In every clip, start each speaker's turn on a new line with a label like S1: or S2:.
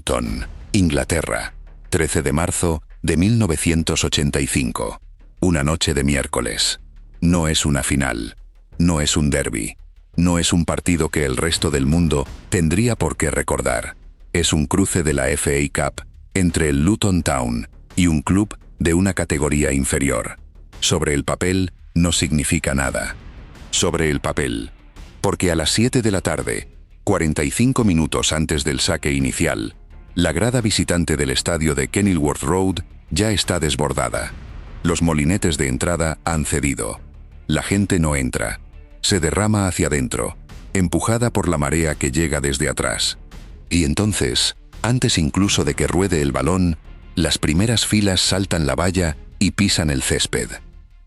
S1: Luton, Inglaterra, 13 de marzo de 1985. Una noche de miércoles. No es una final. No es un derbi. No es un partido que el resto del mundo tendría por qué recordar. Es un cruce de la FA Cup entre el Luton Town y un club de una categoría inferior. Sobre el papel no significa nada. Sobre el papel. Porque a las 7 de la tarde, 45 minutos antes del saque inicial, la grada visitante del estadio de Kenilworth Road ya está desbordada. Los molinetes de entrada han cedido. La gente no entra. Se derrama hacia adentro, empujada por la marea que llega desde atrás. Y entonces, antes incluso de que ruede el balón, las primeras filas saltan la valla y pisan el césped.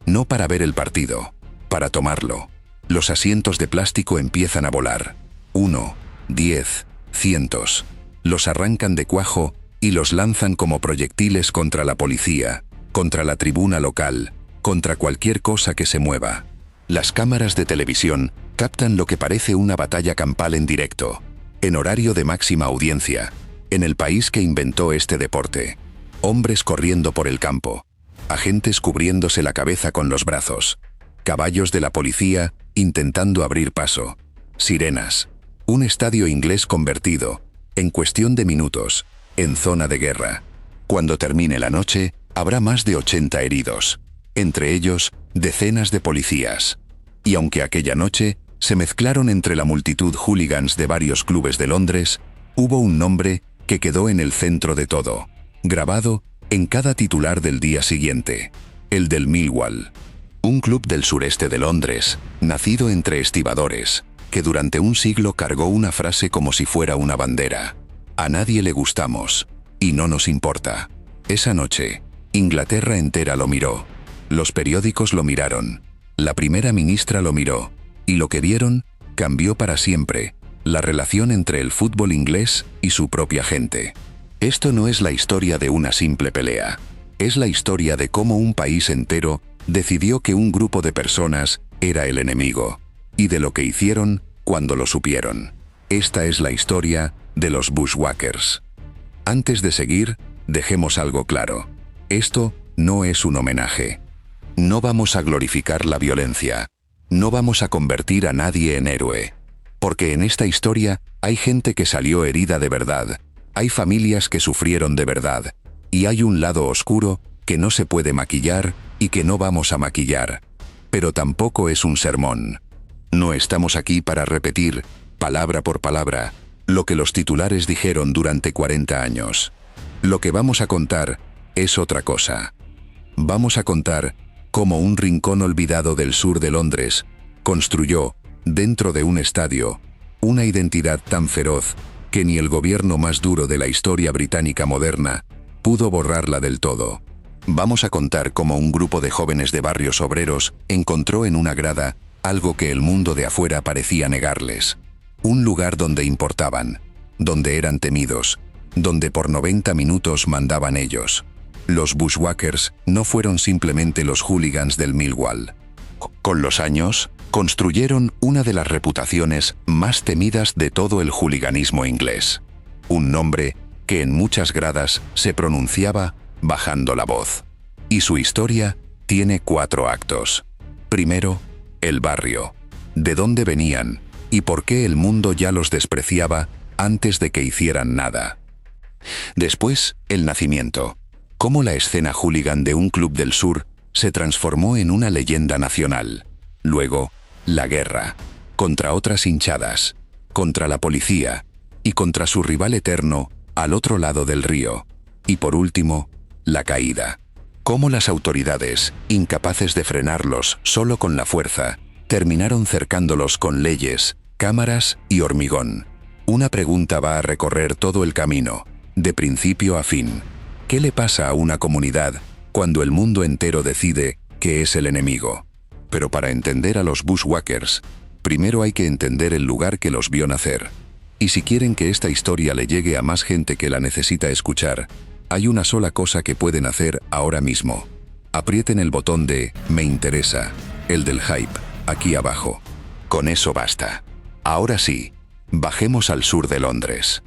S1: No para ver el partido, para tomarlo. Los asientos de plástico empiezan a volar. 1, 10, cientos. Los arrancan de cuajo y los lanzan como proyectiles contra la policía, contra la tribuna local, contra cualquier cosa que se mueva. Las cámaras de televisión captan lo que parece una batalla campal en directo, en horario de máxima audiencia, en el país que inventó este deporte. Hombres corriendo por el campo, agentes cubriéndose la cabeza con los brazos, caballos de la policía intentando abrir paso, sirenas, un estadio inglés convertido, en cuestión de minutos, en zona de guerra. Cuando termine la noche, habrá más de 80 heridos, entre ellos decenas de policías. Y aunque aquella noche se mezclaron entre la multitud hooligans de varios clubes de Londres, hubo un nombre que quedó en el centro de todo, grabado en cada titular del día siguiente: el del Millwall. Un club del sureste de Londres, nacido entre estibadores, que durante un siglo cargó una frase como si fuera una bandera: a nadie le gustamos, y no nos importa. Esa noche, Inglaterra entera lo miró. Los periódicos lo miraron. La primera ministra lo miró. Y lo que vieron cambió para siempre la relación entre el fútbol inglés y su propia gente. Esto no es la historia de una simple pelea. Es la historia de cómo un país entero decidió que un grupo de personas era el enemigo. Y de lo que hicieron cuando lo supieron. Esta es la historia de los Bushwhackers. Antes de seguir, dejemos algo claro. Esto no es un homenaje. No vamos a glorificar la violencia. No vamos a convertir a nadie en héroe. Porque en esta historia hay gente que salió herida de verdad. Hay familias que sufrieron de verdad. Y hay un lado oscuro que no se puede maquillar y que no vamos a maquillar. Pero tampoco es un sermón. No estamos aquí para repetir, palabra por palabra, lo que los titulares dijeron durante 40 años. Lo que vamos a contar es otra cosa. Vamos a contar cómo un rincón olvidado del sur de Londres construyó, dentro de un estadio, una identidad tan feroz que ni el gobierno más duro de la historia británica moderna pudo borrarla del todo. Vamos a contar cómo un grupo de jóvenes de barrios obreros encontró en una grada algo que el mundo de afuera parecía negarles. Un lugar donde importaban, donde eran temidos, donde por 90 minutos mandaban ellos. Los Bushwhackers no fueron simplemente los hooligans del Millwall. Con los años, construyeron una de las reputaciones más temidas de todo el hooliganismo inglés. Un nombre que en muchas gradas se pronunciaba bajando la voz. Y su historia tiene 4 actos. Primero, el barrio. ¿De dónde venían? ¿Y por qué el mundo ya los despreciaba antes de que hicieran nada? Después, el nacimiento. Cómo la escena hooligan de un club del sur se transformó en una leyenda nacional. Luego, la guerra. Contra otras hinchadas, contra la policía y contra su rival eterno al otro lado del río. Y por último, la caída. Cómo las autoridades, incapaces de frenarlos solo con la fuerza, terminaron cercándolos con leyes, cámaras y hormigón. Una pregunta va a recorrer todo el camino, de principio a fin. ¿Qué le pasa a una comunidad cuando el mundo entero decide que es el enemigo? Pero para entender a los Bushwhackers, primero hay que entender el lugar que los vio nacer. Y si quieren que esta historia le llegue a más gente que la necesita escuchar, hay una sola cosa que pueden hacer ahora mismo. Aprieten el botón de "Me interesa", el del hype, aquí abajo. Con eso basta. Ahora sí, bajemos al sur de Londres.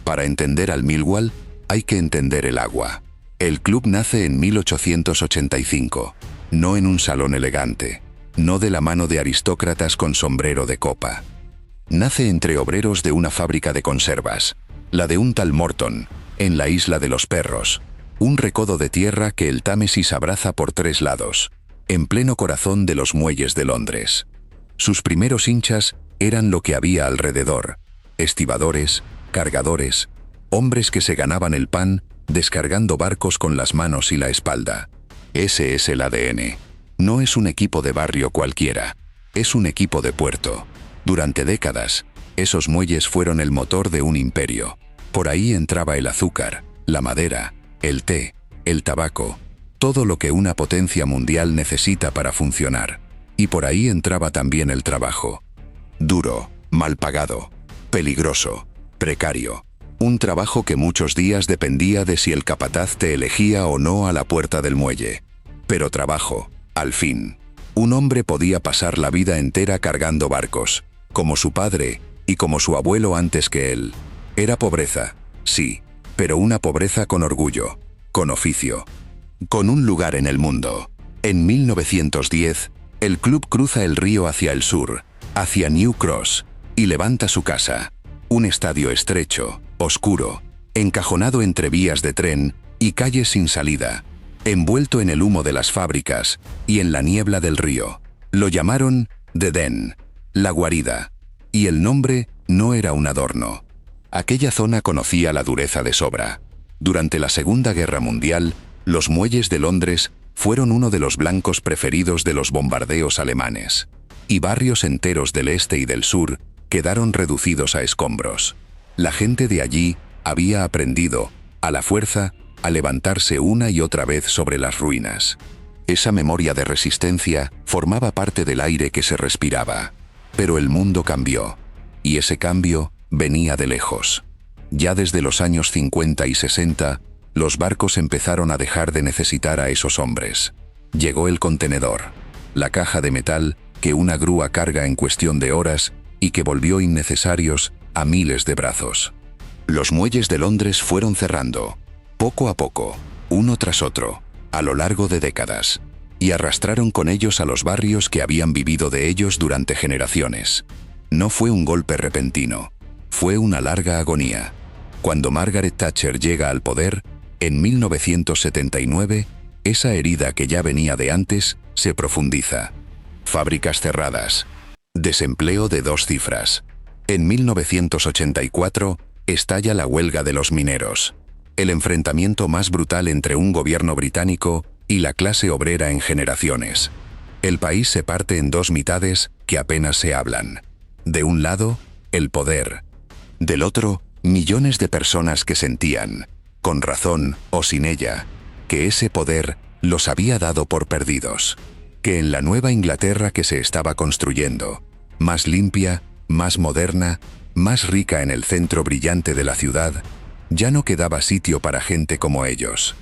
S1: Para entender al Millwall, hay que entender el agua. El club nace en 1885, no en un salón elegante, no de la mano de aristócratas con sombrero de copa. Nace entre obreros de una fábrica de conservas, la de un tal Morton, en la Isla de los Perros, un recodo de tierra que el Támesis abraza por 3 lados, en pleno corazón de los muelles de Londres. Sus primeros hinchas eran lo que había alrededor: estibadores, cargadores, hombres que se ganaban el pan descargando barcos con las manos y la espalda. Ese es el ADN. No es un equipo de barrio cualquiera, es un equipo de puerto. Durante décadas, esos muelles fueron el motor de un imperio. Por ahí entraba el azúcar, la madera, el té, el tabaco, todo lo que una potencia mundial necesita para funcionar. Y por ahí entraba también el trabajo. Duro, mal pagado, peligroso, precario. Un trabajo que muchos días dependía de si el capataz te elegía o no a la puerta del muelle. Pero trabajo, al fin. Un hombre podía pasar la vida entera cargando barcos, como su padre y como su abuelo antes que él. Era pobreza, sí, pero una pobreza con orgullo, con oficio, con un lugar en el mundo. En 1910, el club cruza el río hacia el sur, hacia New Cross, y levanta su casa. Un estadio estrecho, oscuro, encajonado entre vías de tren y calles sin salida, envuelto en el humo de las fábricas y en la niebla del río. Lo llamaron The Den, la guarida, y el nombre no era un adorno. Aquella zona conocía la dureza de sobra. Durante la Segunda Guerra Mundial, los muelles de Londres fueron uno de los blancos preferidos de los bombardeos alemanes, y barrios enteros del este y del sur quedaron reducidos a escombros. La gente de allí había aprendido, a la fuerza, a levantarse una y otra vez sobre las ruinas. Esa memoria de resistencia formaba parte del aire que se respiraba. Pero el mundo cambió, y ese cambio venía de lejos. Ya desde los años 50 y 60, los barcos empezaron a dejar de necesitar a esos hombres. Llegó el contenedor, la caja de metal que una grúa carga en cuestión de horas y que volvió innecesarios a miles de brazos. Los muelles de Londres fueron cerrando, poco a poco, uno tras otro, a lo largo de décadas, y arrastraron con ellos a los barrios que habían vivido de ellos durante generaciones. No fue un golpe repentino, fue una larga agonía. Cuando Margaret Thatcher llega al poder, en 1979, esa herida que ya venía de antes se profundiza. Fábricas cerradas. Desempleo de 2 cifras. En 1984, estalla la huelga de los mineros. El enfrentamiento más brutal entre un gobierno británico y la clase obrera en generaciones. El país se parte en 2 mitades que apenas se hablan. De un lado, el poder. Del otro, millones de personas que sentían, con razón o sin ella, que ese poder los había dado por perdidos. Que en la nueva Inglaterra que se estaba construyendo, más limpia, más moderna, más rica en el centro brillante de la ciudad, ya no quedaba sitio para gente como ellos.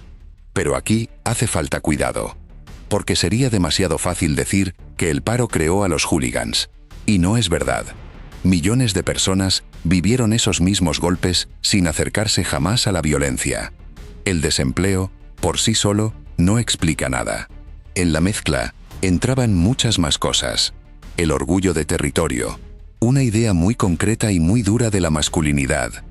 S1: Pero aquí hace falta cuidado, porque sería demasiado fácil decir que el paro creó a los hooligans, y no es verdad. Millones de personas vivieron esos mismos golpes sin acercarse jamás a la violencia. El desempleo, por sí solo, no explica nada. En la mezcla entraban muchas más cosas. El orgullo de territorio, una idea muy concreta y muy dura de la masculinidad,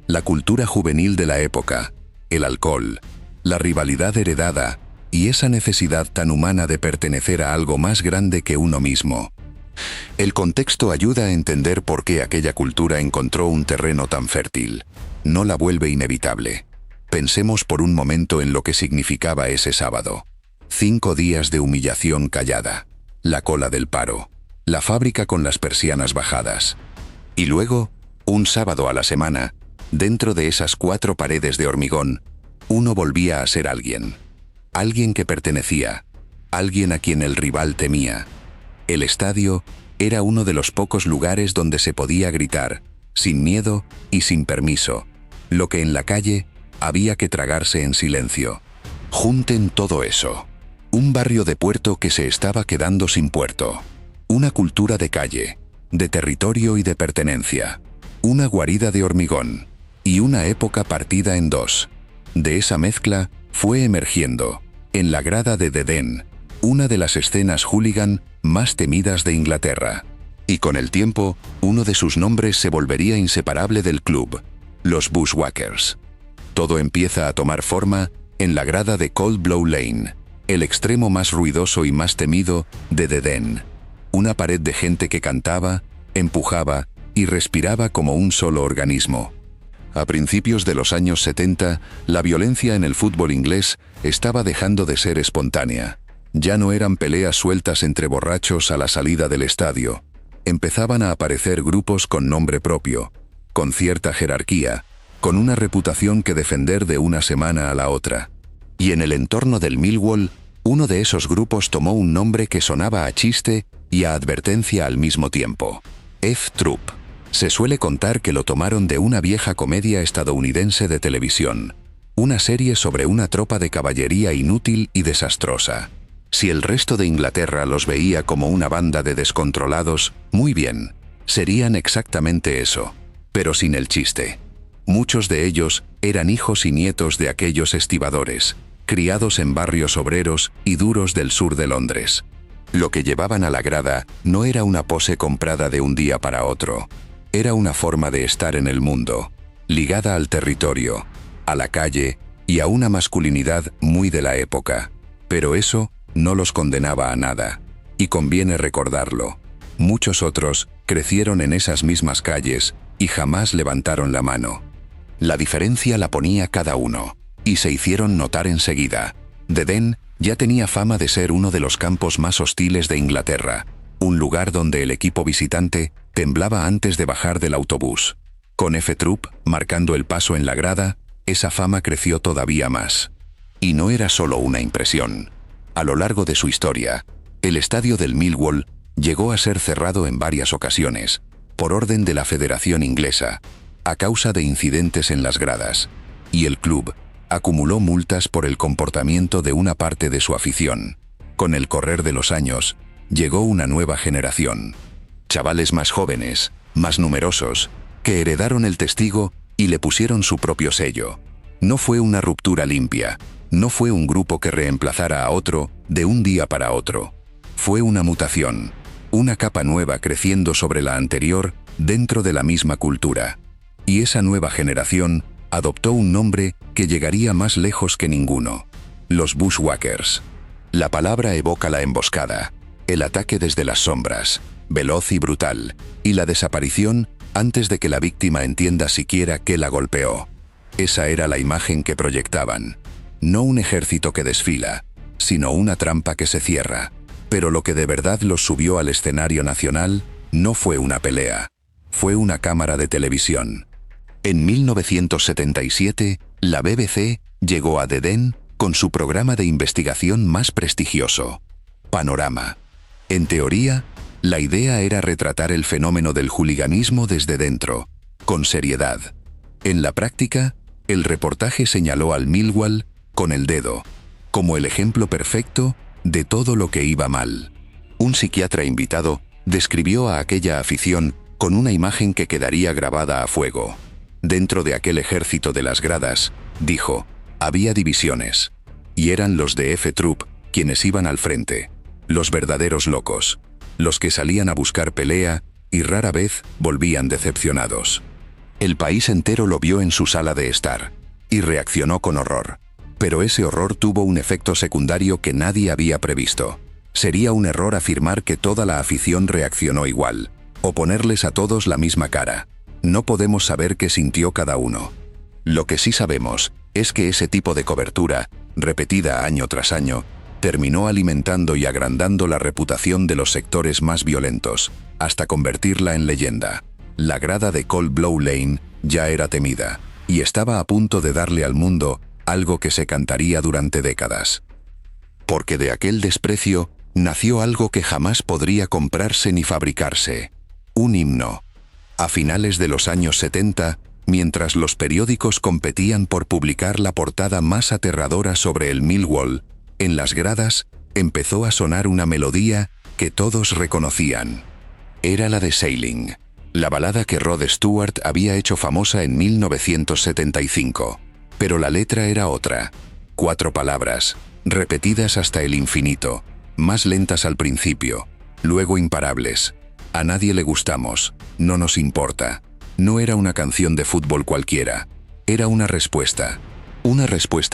S1: la cultura juvenil de la época, el alcohol, la rivalidad heredada y esa necesidad tan humana de pertenecer a algo más grande que uno mismo. El contexto ayuda a entender por qué aquella cultura encontró un terreno tan fértil. No la vuelve inevitable. Pensemos por un momento en lo que significaba ese sábado. 5 días de humillación callada, la cola del paro, la fábrica con las persianas bajadas. Y luego, un sábado a la semana, dentro de esas 4 paredes de hormigón, uno volvía a ser alguien. Alguien que pertenecía, alguien a quien el rival temía. El estadio era uno de los pocos lugares donde se podía gritar, sin miedo y sin permiso, lo que en la calle había que tragarse en silencio. Junten todo eso. Un barrio de puerto que se estaba quedando sin puerto. Una cultura de calle, de territorio y de pertenencia. Una guarida de hormigón. y una época partida en dos. De esa mezcla fue emergiendo, en la grada de The Den, una de las escenas hooligan más temidas de Inglaterra. Y con el tiempo, uno de sus nombres se volvería inseparable del club, los Bushwhackers. Todo empieza a tomar forma en la grada de Cold Blow Lane, el extremo más ruidoso y más temido de The Den. Una pared de gente que cantaba, empujaba y respiraba como un solo organismo. A principios de los años 70, la violencia en el fútbol inglés estaba dejando de ser espontánea. Ya no eran peleas sueltas entre borrachos a la salida del estadio. Empezaban a aparecer grupos con nombre propio, con cierta jerarquía, con una reputación que defender de una semana a la otra. Y en el entorno del Millwall, uno de esos grupos tomó un nombre que sonaba a chiste y a advertencia al mismo tiempo: F-Troop. Se suele contar que lo tomaron de una vieja comedia estadounidense de televisión, una serie sobre una tropa de caballería inútil y desastrosa. Si el resto de Inglaterra los veía como una banda de descontrolados, muy bien, serían exactamente eso, pero sin el chiste. Muchos de ellos eran hijos y nietos de aquellos estibadores, criados en barrios obreros y duros del sur de Londres. Lo que llevaban a la grada no era una pose comprada de un día para otro. Era una forma de estar en el mundo, ligada al territorio, a la calle y a una masculinidad muy de la época. Pero eso no los condenaba a nada, y conviene recordarlo. Muchos otros crecieron en esas mismas calles y jamás levantaron la mano. La diferencia la ponía cada uno, y se hicieron notar enseguida. The Den ya tenía fama de ser uno de los campos más hostiles de Inglaterra, un lugar donde el equipo visitante temblaba antes de bajar del autobús. Con F-Troop marcando el paso en la grada, esa fama creció todavía más. Y no era solo una impresión. A lo largo de su historia, el estadio del Millwall llegó a ser cerrado en varias ocasiones, por orden de la Federación Inglesa, a causa de incidentes en las gradas, y el club acumuló multas por el comportamiento de una parte de su afición. Con el correr de los años, llegó una nueva generación. Chavales más jóvenes, más numerosos, que heredaron el testigo y le pusieron su propio sello. No fue una ruptura limpia, no fue un grupo que reemplazara a otro de un día para otro. Fue una mutación, una capa nueva creciendo sobre la anterior dentro de la misma cultura. Y esa nueva generación adoptó un nombre que llegaría más lejos que ninguno: los Bushwhackers. La palabra evoca la emboscada, el ataque desde las sombras, veloz y brutal, y la desaparición antes de que la víctima entienda siquiera que la golpeó. Esa era la imagen que proyectaban. No un ejército que desfila, sino una trampa que se cierra. Pero lo que de verdad los subió al escenario nacional no fue una pelea, fue una cámara de televisión. En 1977, la BBC llegó a The Den con su programa de investigación más prestigioso, Panorama. En teoría, la idea era retratar el fenómeno del hooliganismo desde dentro, con seriedad. En la práctica, el reportaje señaló al Millwall con el dedo, como el ejemplo perfecto de todo lo que iba mal. Un psiquiatra invitado describió a aquella afición con una imagen que quedaría grabada a fuego. Dentro de aquel ejército de las gradas, dijo, había divisiones, y eran los de F-Troop quienes iban al frente, los verdaderos locos, los que salían a buscar pelea y rara vez volvían decepcionados. El país entero lo vio en su sala de estar, y reaccionó con horror. Pero ese horror tuvo un efecto secundario que nadie había previsto. Sería un error afirmar que toda la afición reaccionó igual, o ponerles a todos la misma cara. No podemos saber qué sintió cada uno. Lo que sí sabemos es que ese tipo de cobertura, repetida año tras año, terminó alimentando y agrandando la reputación de los sectores más violentos, hasta convertirla en leyenda. La grada de Cold Blow Lane ya era temida, y estaba a punto de darle al mundo algo que se cantaría durante décadas. Porque de aquel desprecio nació algo que jamás podría comprarse ni fabricarse: un himno. A finales de los años 70, mientras los periódicos competían por publicar la portada más aterradora sobre el Millwall, en las gradas empezó a sonar una melodía que todos reconocían. Era la de Sailing, La balada que Rod Stewart había hecho famosa en 1975. Pero la letra era otra. 4 palabras, repetidas hasta el infinito, más lentas al principio, luego imparables. A nadie le gustamos, no nos importa. No era una canción de fútbol cualquiera. Era una respuesta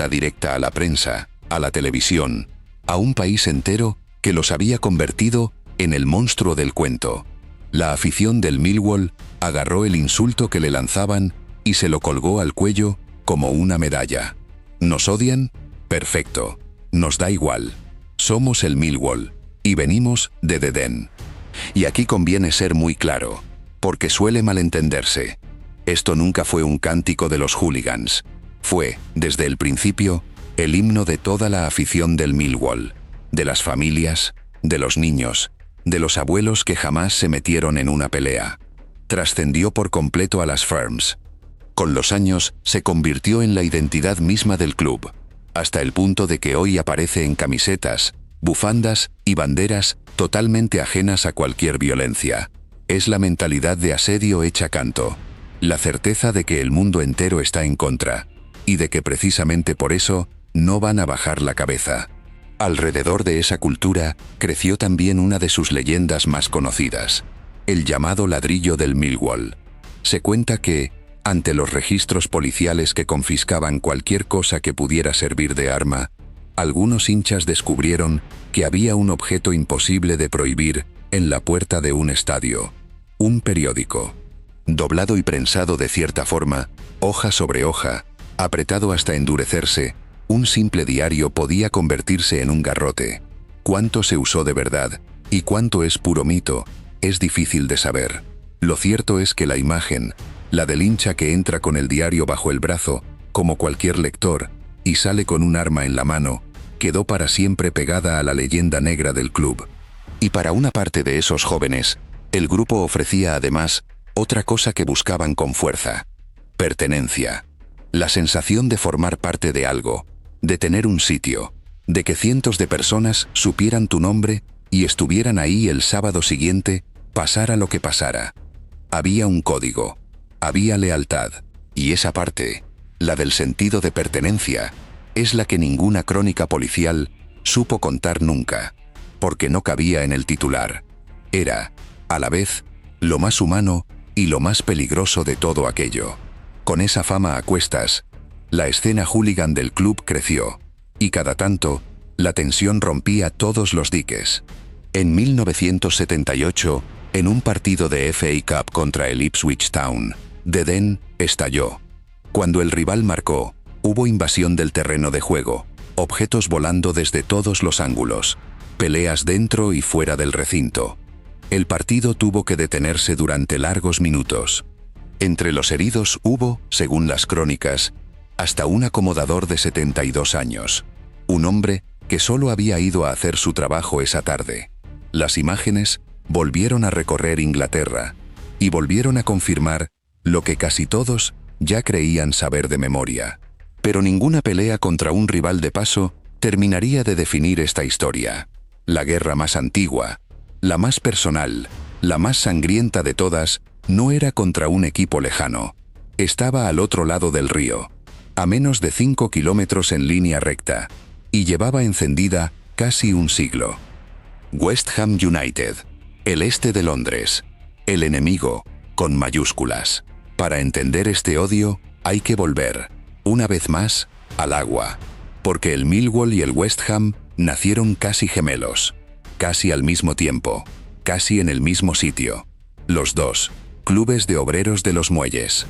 S1: directa a la prensa, a la televisión, a un país entero que los había convertido en el monstruo del cuento. La afición del Millwall agarró el insulto que le lanzaban y se lo colgó al cuello como una medalla. ¿Nos odian? Perfecto. Nos da igual. Somos el Millwall y venimos de The Den. Y aquí conviene ser muy claro, porque suele malentenderse. Esto nunca fue un cántico de los hooligans. Fue, desde el principio, el himno de toda la afición del Millwall, de las familias, de los niños, de los abuelos que jamás se metieron en una pelea. Trascendió por completo a las Firms. Con los años, se convirtió en la identidad misma del club, hasta el punto de que hoy aparece en camisetas, bufandas y banderas totalmente ajenas a cualquier violencia. Es la mentalidad de asedio hecha canto, la certeza de que el mundo entero está en contra, y de que precisamente por eso no van a bajar la cabeza. Alrededor de esa cultura creció también una de sus leyendas más conocidas, el llamado ladrillo del Millwall. Se cuenta que, ante los registros policiales que confiscaban cualquier cosa que pudiera servir de arma, algunos hinchas descubrieron que había un objeto imposible de prohibir en la puerta de un estadio: un periódico. Doblado y prensado de cierta forma, hoja sobre hoja, apretado hasta endurecerse, un simple diario podía convertirse en un garrote. Cuánto se usó de verdad y cuánto es puro mito, es difícil de saber. Lo cierto es que la imagen, la del hincha que entra con el diario bajo el brazo, como cualquier lector, y sale con un arma en la mano, quedó para siempre pegada a la leyenda negra del club. Y para una parte de esos jóvenes, el grupo ofrecía además otra cosa que buscaban con fuerza: pertenencia. La sensación de formar parte de algo, de tener un sitio, de que cientos de personas supieran tu nombre y estuvieran ahí el sábado siguiente, pasara lo que pasara. Había un código, había lealtad, y esa parte, la del sentido de pertenencia, es la que ninguna crónica policial supo contar nunca, porque no cabía en el titular. Era, a la vez, lo más humano y lo más peligroso de todo aquello. Con esa fama a cuestas, la escena hooligan del club creció, y cada tanto, la tensión rompía todos los diques. En 1978, en un partido de FA Cup contra el Ipswich Town, The Den estalló. Cuando el rival marcó, hubo invasión del terreno de juego, objetos volando desde todos los ángulos, peleas dentro y fuera del recinto. El partido tuvo que detenerse durante largos minutos. Entre los heridos hubo, según las crónicas, hasta un acomodador de 72 años, un hombre que solo había ido a hacer su trabajo esa tarde. Las imágenes volvieron a recorrer Inglaterra y volvieron a confirmar lo que casi todos ya creían saber de memoria. Pero ninguna pelea contra un rival de paso terminaría de definir esta historia. La guerra más antigua, la más personal, la más sangrienta de todas, no era contra un equipo lejano. Estaba al otro lado del río, a menos de 5 kilómetros en línea recta, y llevaba encendida casi un siglo. West Ham United, el este de Londres, el enemigo, con mayúsculas. Para entender este odio, hay que volver, una vez más, al agua, porque el Millwall y el West Ham nacieron casi gemelos, casi al mismo tiempo, casi en el mismo sitio. Los dos, clubes de obreros de los muelles.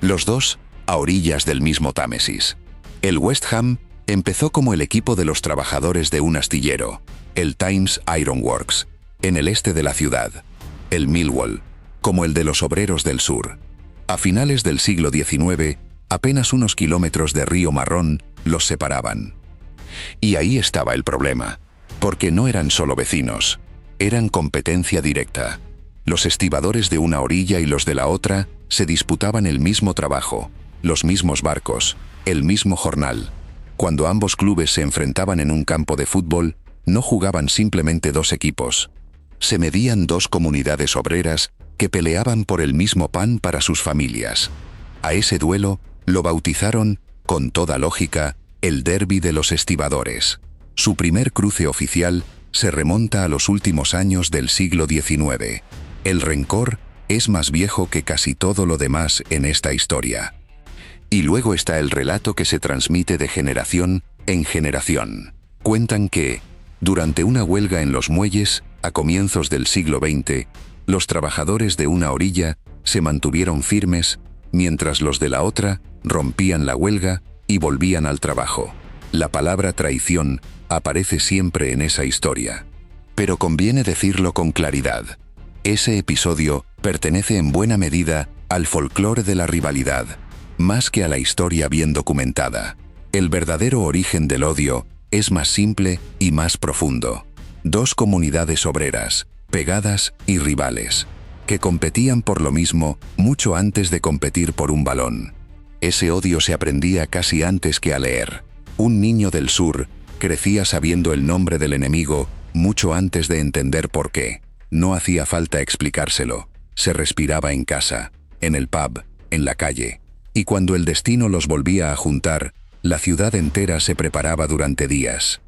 S1: Los dos, a orillas del mismo Támesis. El West Ham empezó como el equipo de los trabajadores de un astillero, el Thames Iron Works, en el este de la ciudad. El Millwall, como el de los obreros del sur. A finales del siglo XIX, apenas unos kilómetros de río Marrón los separaban. Y ahí estaba el problema, porque no eran solo vecinos, eran competencia directa. Los estibadores de una orilla y los de la otra se disputaban el mismo trabajo, los mismos barcos, el mismo jornal. Cuando ambos clubes se enfrentaban en un campo de fútbol, no jugaban simplemente dos equipos. Se medían dos comunidades obreras que peleaban por el mismo pan para sus familias. A ese duelo lo bautizaron, con toda lógica, el Derbi de los Estibadores. Su primer cruce oficial se remonta a los últimos años del siglo XIX. El rencor es más viejo que casi todo lo demás en esta historia. Y luego está el relato que se transmite de generación en generación. Cuentan que, durante una huelga en los muelles, a comienzos del siglo XX, los trabajadores de una orilla se mantuvieron firmes, mientras los de la otra rompían la huelga y volvían al trabajo. La palabra traición aparece siempre en esa historia. Pero conviene decirlo con claridad. Ese episodio pertenece en buena medida al folclore de la rivalidad, más que a la historia bien documentada. El verdadero origen del odio es más simple y más profundo. Dos comunidades obreras, pegadas y rivales, que competían por lo mismo mucho antes de competir por un balón. Ese odio se aprendía casi antes que a leer. Un niño del sur crecía sabiendo el nombre del enemigo mucho antes de entender por qué. No hacía falta explicárselo. Se respiraba en casa, en el pub, en la calle. Y cuando el destino los volvía a juntar, la ciudad entera se preparaba durante días.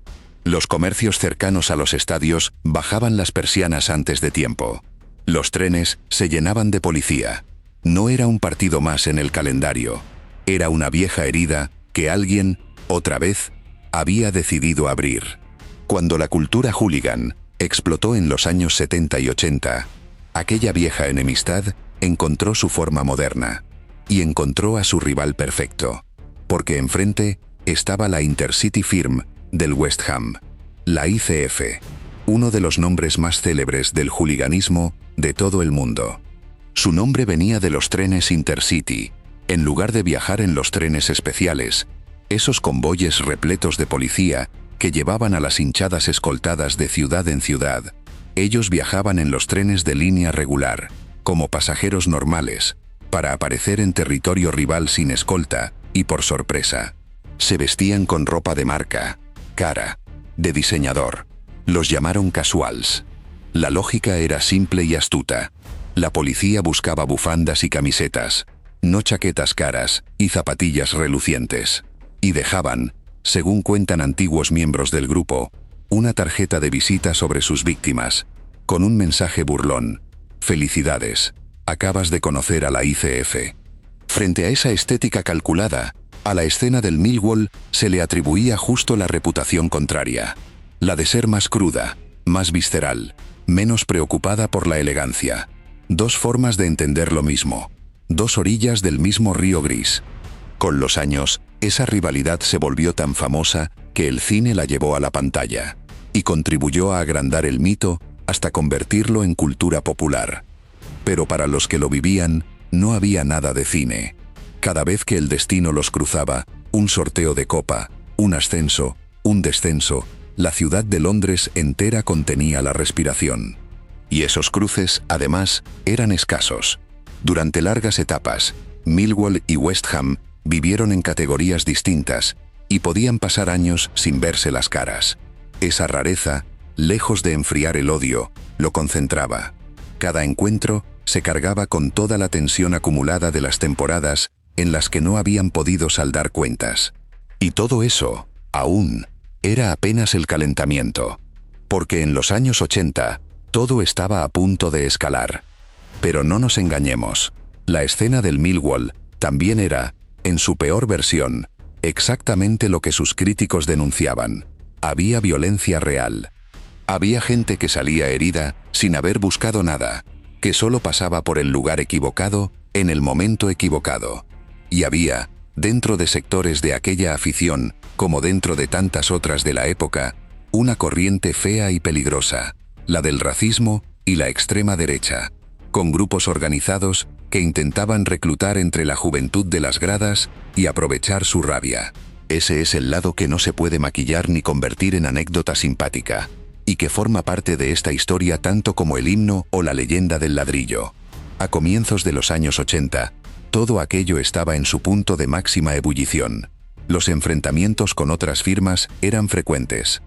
S1: Los comercios cercanos a los estadios bajaban las persianas antes de tiempo. Los trenes se llenaban de policía. No era un partido más en el calendario. Era una vieja herida que alguien, otra vez, había decidido abrir. Cuando la cultura hooligan explotó en los años 70 y 80, aquella vieja enemistad encontró su forma moderna y encontró a su rival perfecto, porque enfrente estaba la Intercity Firm del West Ham, la ICF, uno de los nombres más célebres del hooliganismo de todo el mundo. Su nombre venía de los trenes Intercity. En lugar de viajar en los trenes especiales, esos convoyes repletos de policía que llevaban a las hinchadas escoltadas de ciudad en ciudad, ellos viajaban en los trenes de línea regular, como pasajeros normales, para aparecer en territorio rival sin escolta y por sorpresa. Se vestían con ropa de marca, cara, de diseñador. Los llamaron casuals. La lógica era simple y astuta. La policía buscaba bufandas y camisetas, no chaquetas caras y zapatillas relucientes. Y dejaban, según cuentan antiguos miembros del grupo, una tarjeta de visita sobre sus víctimas, con un mensaje burlón: «Felicidades, acabas de conocer a la ICF». Frente a esa estética calculada, a la escena del Millwall se le atribuía justo la reputación contraria, la de ser más cruda, más visceral, menos preocupada por la elegancia. Dos formas de entender lo mismo, dos orillas del mismo río gris. Con los años, esa rivalidad se volvió tan famosa que el cine la llevó a la pantalla y contribuyó a agrandar el mito hasta convertirlo en cultura popular. Pero para los que lo vivían, no había nada de cine. Cada vez que el destino los cruzaba, un sorteo de copa, un ascenso, un descenso, la ciudad de Londres entera contenía la respiración. Y esos cruces, además, eran escasos. Durante largas etapas, Millwall y West Ham vivieron en categorías distintas y podían pasar años sin verse las caras. Esa rareza, lejos de enfriar el odio, lo concentraba. Cada encuentro se cargaba con toda la tensión acumulada de las temporadas en las que no habían podido saldar cuentas. Y todo eso, aún, era apenas el calentamiento. Porque en los años 80, todo estaba a punto de escalar. Pero no nos engañemos, la escena del Millwall también era, en su peor versión, exactamente lo que sus críticos denunciaban. Había violencia real. Había gente que salía herida sin haber buscado nada, que solo pasaba por el lugar equivocado, en el momento equivocado. Y había, dentro de sectores de aquella afición, como dentro de tantas otras de la época, una corriente fea y peligrosa, la del racismo y la extrema derecha, con grupos organizados que intentaban reclutar entre la juventud de las gradas y aprovechar su rabia. Ese es el lado que no se puede maquillar ni convertir en anécdota simpática, y que forma parte de esta historia tanto como el himno o la leyenda del ladrillo. A comienzos de los años 80, todo aquello estaba en su punto de máxima ebullición. Los enfrentamientos con otras firmas eran frecuentes.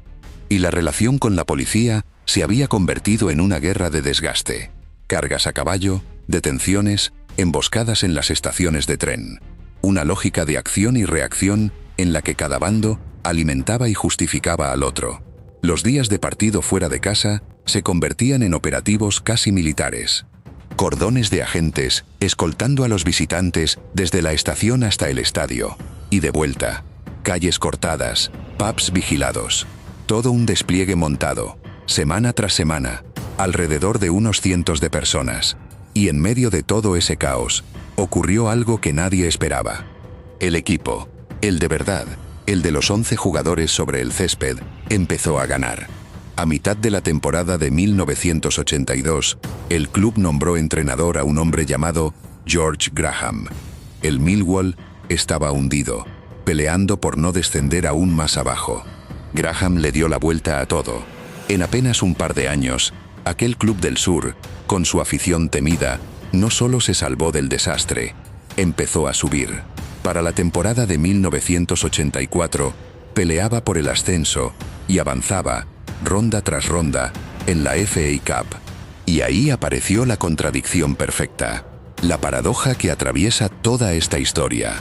S1: Y la relación con la policía se había convertido en una guerra de desgaste. Cargas a caballo, detenciones, emboscadas en las estaciones de tren. Una lógica de acción y reacción en la que cada bando alimentaba y justificaba al otro. Los días de partido fuera de casa se convertían en operativos casi militares. Cordones de agentes escoltando a los visitantes desde la estación hasta el estadio. Y de vuelta. Calles cortadas, pubs vigilados. Todo un despliegue montado, semana tras semana, alrededor de unos cientos de personas. Y en medio de todo ese caos, ocurrió algo que nadie esperaba. El equipo, el de verdad, el de los 11 jugadores sobre el césped, empezó a ganar. A mitad de la temporada de 1982, el club nombró entrenador a un hombre llamado George Graham. El Millwall estaba hundido, peleando por no descender aún más abajo. Graham le dio la vuelta a todo. En apenas un par de años, aquel club del sur, con su afición temida, no solo se salvó del desastre, empezó a subir. Para la temporada de 1984, peleaba por el ascenso y avanzaba, ronda tras ronda, en la FA Cup. Y ahí apareció la contradicción perfecta, la paradoja que atraviesa toda esta historia.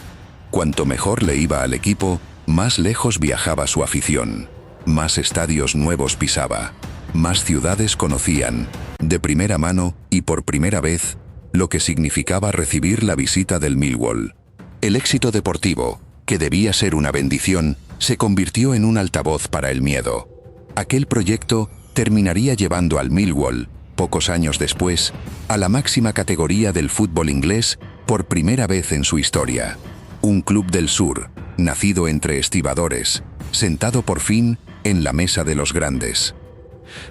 S1: Cuanto mejor le iba al equipo, más lejos viajaba su afición, más estadios nuevos pisaba, más ciudades conocían, de primera mano y por primera vez, lo que significaba recibir la visita del Millwall. El éxito deportivo, que debía ser una bendición, se convirtió en un altavoz para el miedo. Aquel proyecto terminaría llevando al Millwall, pocos años después, a la máxima categoría del fútbol inglés por primera vez en su historia. Un club del sur, nacido entre estibadores, sentado por fin en la mesa de los grandes.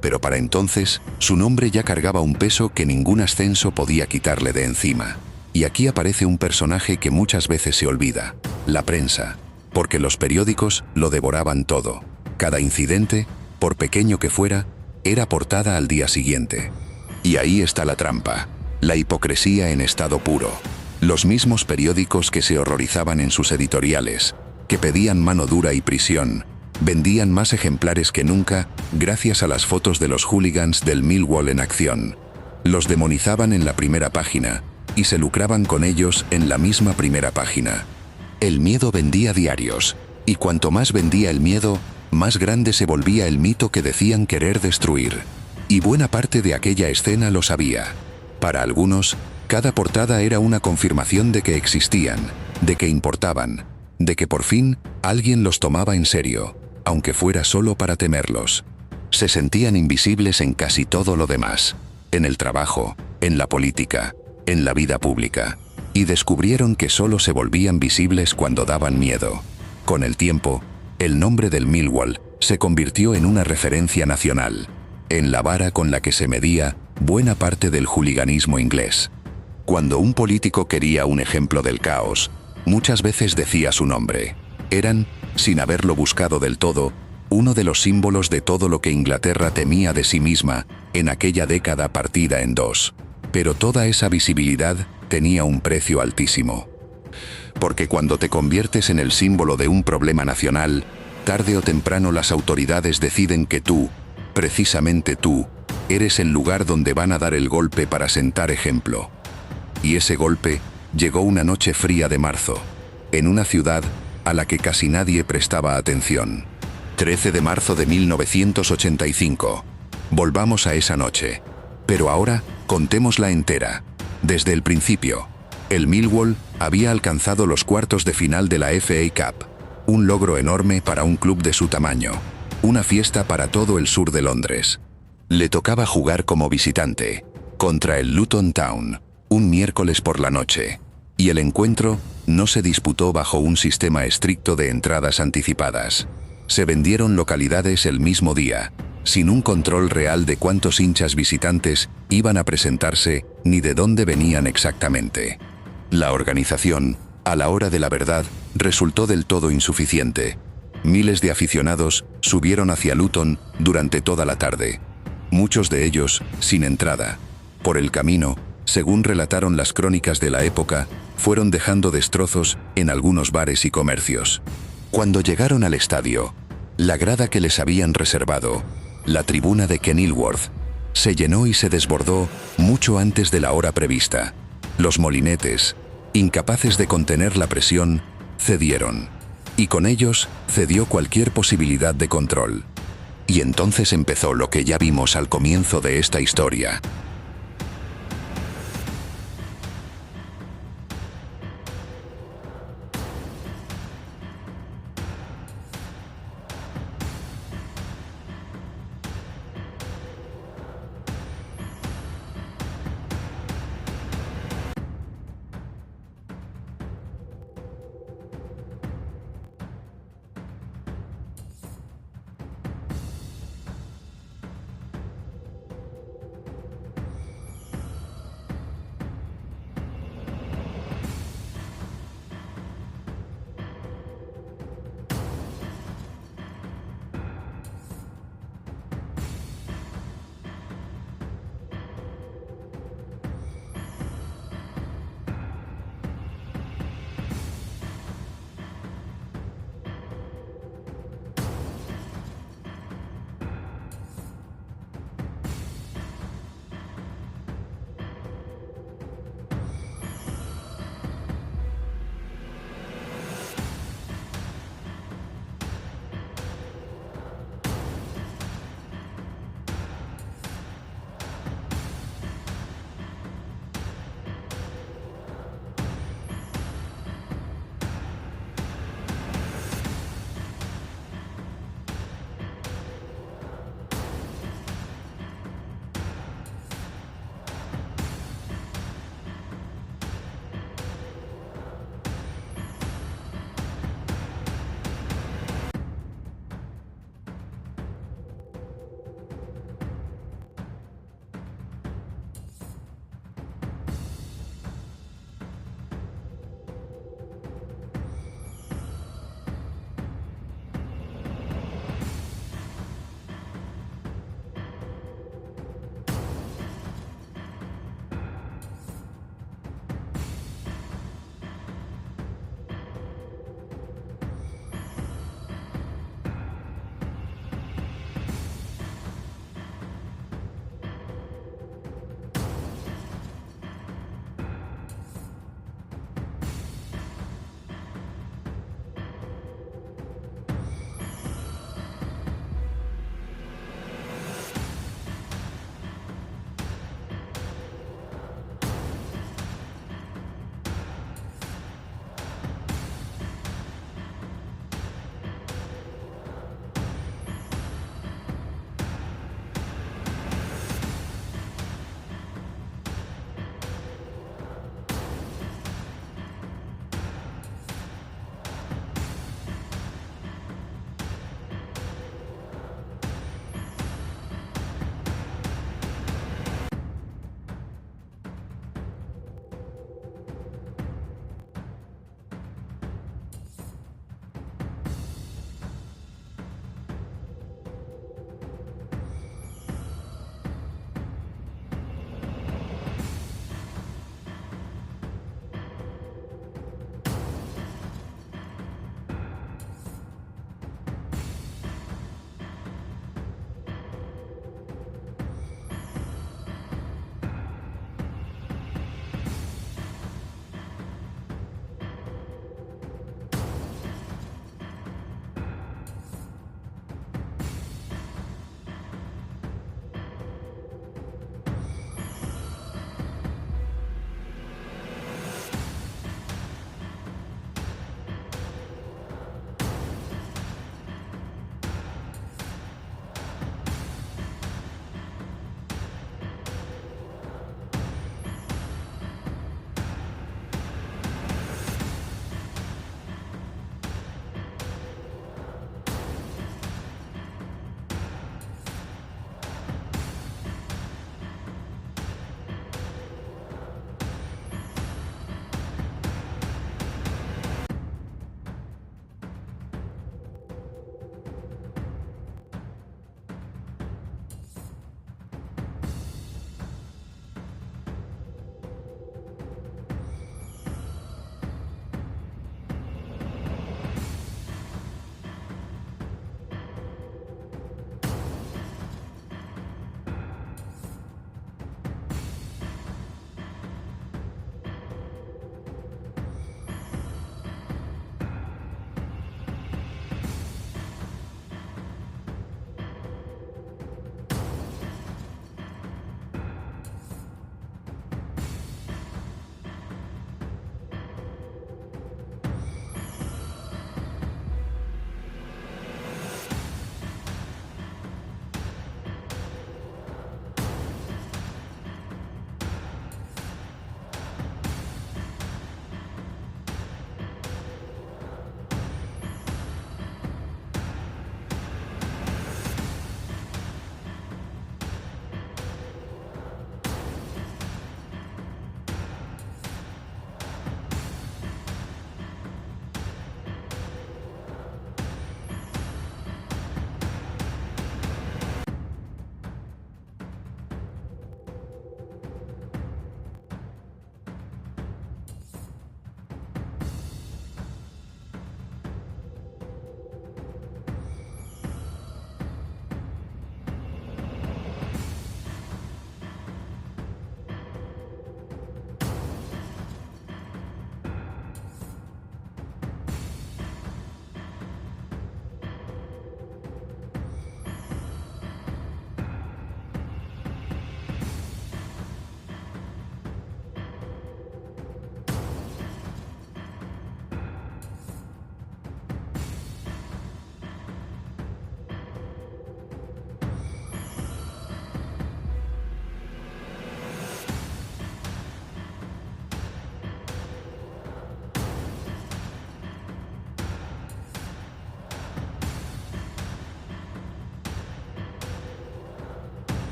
S1: Pero para entonces, su nombre ya cargaba un peso que ningún ascenso podía quitarle de encima. Y aquí aparece un personaje que muchas veces se olvida: la prensa, porque los periódicos lo devoraban todo. Cada incidente, por pequeño que fuera, era portada al día siguiente. Y ahí está la trampa, la hipocresía en estado puro. Los mismos periódicos que se horrorizaban en sus editoriales, que pedían mano dura y prisión, vendían más ejemplares que nunca gracias a las fotos de los hooligans del Millwall en acción. Los demonizaban en la primera página y se lucraban con ellos en la misma primera página. El miedo vendía diarios, y cuanto más vendía el miedo, más grande se volvía el mito que decían querer destruir. Y buena parte de aquella escena lo sabía. Para algunos, cada portada era una confirmación de que existían, de que importaban, de que por fin alguien los tomaba en serio, aunque fuera solo para temerlos. Se sentían invisibles en casi todo lo demás, en el trabajo, en la política, en la vida pública, y descubrieron que solo se volvían visibles cuando daban miedo. Con el tiempo, el nombre del Millwall se convirtió en una referencia nacional, en la vara con la que se medía buena parte del hooliganismo inglés. Cuando un político quería un ejemplo del caos, muchas veces decía su nombre. Eran, sin haberlo buscado del todo, uno de los símbolos de todo lo que Inglaterra temía de sí misma en aquella década partida en dos. Pero toda esa visibilidad tenía un precio altísimo. Porque cuando te conviertes en el símbolo de un problema nacional, tarde o temprano las autoridades deciden que tú, precisamente tú, eres el lugar donde van a dar el golpe para sentar ejemplo. Y ese golpe llegó una noche fría de marzo, en una ciudad a la que casi nadie prestaba atención. 13 de marzo de 1985. Volvamos a esa noche. Pero ahora, contémosla entera. Desde el principio, el Millwall había alcanzado los cuartos de final de la FA Cup. Un logro enorme para un club de su tamaño. Una fiesta para todo el sur de Londres. Le tocaba jugar como visitante, contra el Luton Town, un miércoles por la noche. Y el encuentro no se disputó bajo un sistema estricto de entradas anticipadas. Se vendieron localidades el mismo día, sin un control real de cuántos hinchas visitantes iban a presentarse ni de dónde venían exactamente. La organización, a la hora de la verdad, resultó del todo insuficiente. Miles de aficionados subieron hacia Luton durante toda la tarde. Muchos de ellos sin entrada. Por el camino, según relataron las crónicas de la época, fueron dejando destrozos en algunos bares y comercios. Cuando llegaron al estadio, la grada que les habían reservado, la tribuna de Kenilworth, Se llenó y se desbordó mucho antes de la hora prevista. Los molinetes, incapaces de contener la presión, cedieron. Y con ellos cedió cualquier posibilidad de control. Y entonces empezó lo que ya vimos al comienzo de esta historia.